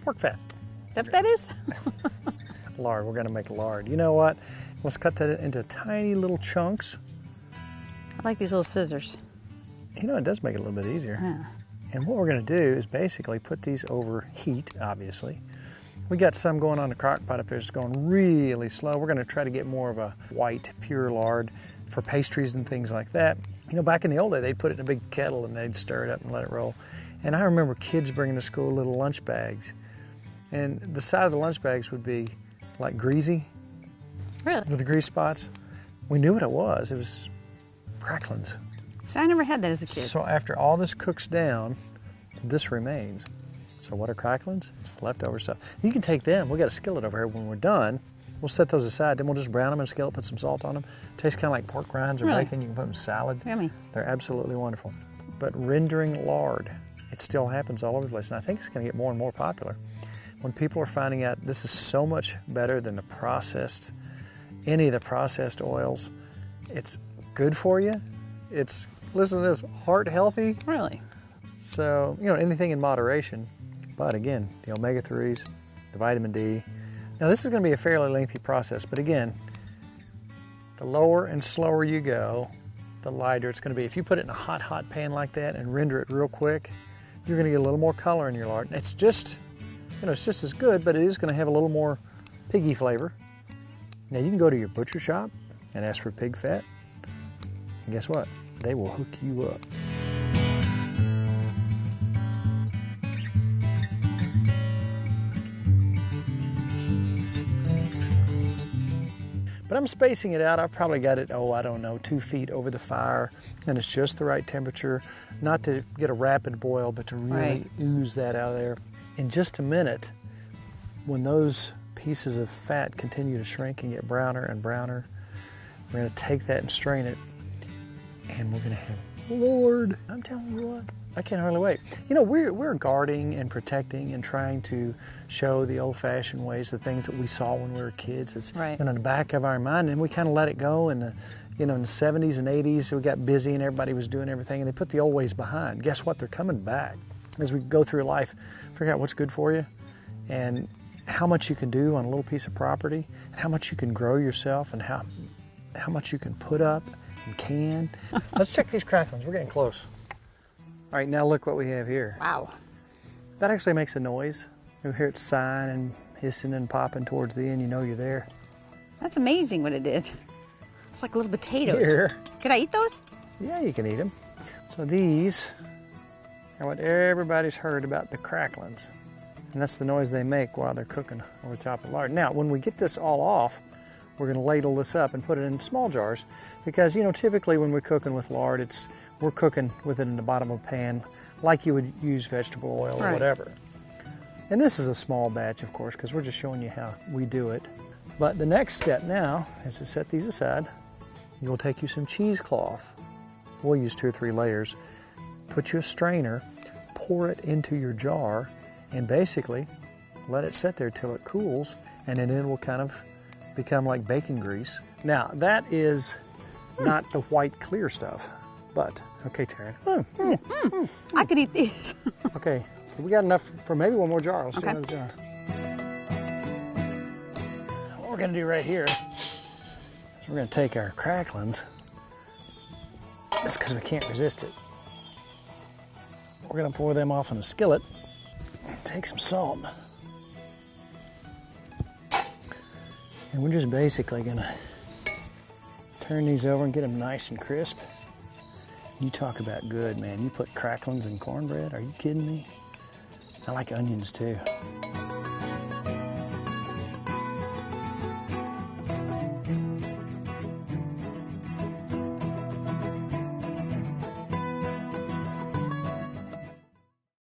pork fat. That is? Lard, we're gonna make lard. You know what? Let's cut that into tiny little chunks. I like these little scissors. You know, it does make it a little bit easier. Yeah. And what we're gonna do is basically put these over heat, obviously. We got some going on the crock pot up there that's going really slow. We're gonna try to get more of a white, pure lard for pastries and things like that. You know, back in the old day, they'd put it in a big kettle and they'd stir it up and let it roll. And I remember kids bringing to school little lunch bags. And the side of the lunch bags would be like greasy. Really? With the grease spots. We knew what it was. It was Cracklins. So I never had that as a kid. So after all this cooks down, this remains. So what are Cracklins? It's the leftover stuff. You can take them. We got a skillet over here. When we're done, we'll set those aside. Then we'll just brown them in a skillet, put some salt on them. Tastes kind of like pork rinds or Really? bacon. You can put them in salad. Yummy. They're absolutely wonderful. But rendering lard, it still happens all over the place. And I think it's going to get more and more popular. When people are finding out this is so much better than any of the processed oils, it's good for you. It's, listen to this, heart healthy. Really? So, you know, anything in moderation. But again, the omega-3s, the vitamin D. Now this is going to be a fairly lengthy process, but again, the lower and slower you go, the lighter it's going to be. If you put it in a hot pan like that and render it real quick, you're going to get a little more color in your lard. It's just, you know, it's just as good, but it is going to have a little more piggy flavor. Now you can go to your butcher shop and ask for pig fat, and guess what? They will hook you up. But I'm spacing it out. I've probably got it, I don't know, 2 feet over the fire, and it's just the right temperature, not to get a rapid boil, but to really ooze that out of there. In just a minute, when those pieces of fat continue to shrink and get browner and browner, we're gonna take that and strain it, and we're gonna have lard. I'm telling you what, I can't hardly wait. You know, we're guarding and protecting and trying to show the old-fashioned ways, the things that we saw when we were kids. It's in the back of our mind, and we kind of let it go. And in the 70s and 80s, we got busy and everybody was doing everything, and they put the old ways behind. Guess what? They're coming back. As we go through life, figure out what's good for you and how much you can do on a little piece of property, and how much you can grow yourself, and how much you can put up and can. Let's check these Cracklins. We're getting close. All right, now look what we have here. Wow. That actually makes a noise. You hear it sighing and hissing and popping towards the end. You know you're there. That's amazing what it did. It's like little potatoes. Here. Could I eat those? Yeah, you can eat them. So these are what everybody's heard about, the Cracklins. And that's the noise they make while they're cooking over top of lard. Now, when we get this all off, we're going to ladle this up and put it in small jars, because, you know, typically when we're cooking with lard, we're cooking with it in the bottom of a pan like you would use vegetable oil or whatever. And this is a small batch, of course, because we're just showing you how we do it. But the next step now is to set these aside. You'll take you some cheesecloth. We'll use 2 or 3 layers. Put you a strainer, pour it into your jar, and basically let it sit there till it cools, and then it will kind of become like bacon grease. Now, that is not the white clear stuff, but, okay, Taryn. I could eat these. Okay, we got enough for maybe one more jar. Let's do another jar. What we're gonna do right here is we're gonna take our Cracklins, just because we can't resist it. We're gonna pour them off in a skillet, take some salt, and we're just basically gonna turn these over and get them nice and crisp. You talk about good, man. You put Cracklins in cornbread? Are you kidding me? I like onions too.